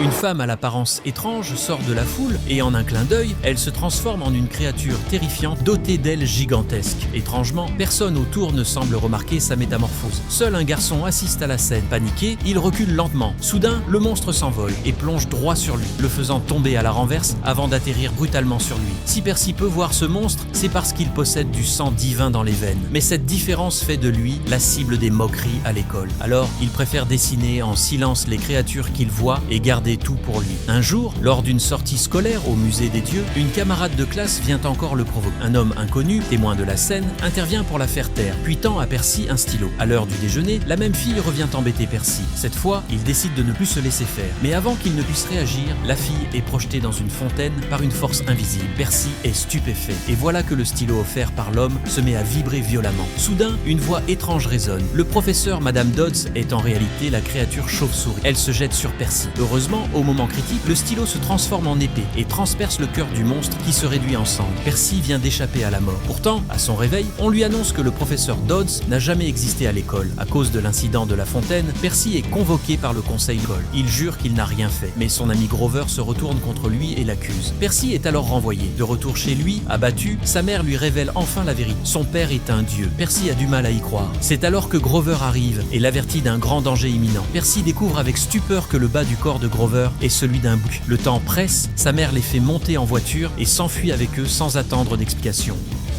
Une femme à l'apparence étrange sort de la foule et en un clin d'œil, elle se transforme en une créature terrifiante dotée d'ailes gigantesques. Étrangement, personne autour ne semble remarquer sa métamorphose. Seul un garçon assiste à la scène. Paniqué, il recule lentement. Soudain, le monstre s'envole et plonge droit sur lui, le faisant tomber à la renverse avant d'atterrir brutalement sur lui. Si Percy peut voir ce monstre, c'est parce qu'il possède du sang divin dans les veines. Mais cette différence fait de lui la cible des moqueries à l'école. Alors, il préfère dessiner en silence les créatures qu'il voit et garder tout pour lui. Un jour, lors d'une sortie scolaire au musée des dieux, une camarade de classe vient encore le provoquer. Un homme inconnu, témoin de la scène, intervient pour la faire taire, puis tend à Percy un stylo. À l'heure du déjeuner, la même fille revient embêter Percy. Cette fois, il décide de ne plus se laisser faire. Mais avant qu'il ne puisse réagir, la fille est projetée dans une fontaine par une force invisible. Percy est stupéfait. Et voilà que le stylo offert par l'homme se met à vibrer violemment. Soudain, une voix étrange résonne. Le professeur Madame Dodds est en réalité la créature chauve-souris. Elle se jette sur Percy. Heureusement, au moment critique, le stylo se transforme en épée et transperce le cœur du monstre qui se réduit en cendres. Percy vient d'échapper à la mort. Pourtant, à son réveil, on lui annonce que le professeur Dodds n'a jamais existé à l'école. À cause de l'incident de la fontaine, Percy est convoqué par le conseil d'école. Il jure qu'il n'a rien fait, mais son ami Grover se retourne contre lui et l'accuse. Percy est alors renvoyé. De retour chez lui, abattu, sa mère lui révèle enfin la vérité. Son père est un dieu. Percy a du mal à y croire. C'est alors que Grover arrive et l'avertit d'un grand danger imminent. Percy découvre avec stupeur que le bas du corps de Grover est celui d'un bouc. Le temps presse, sa mère les fait monter en voiture et s'enfuit avec eux sans attendre d'explication.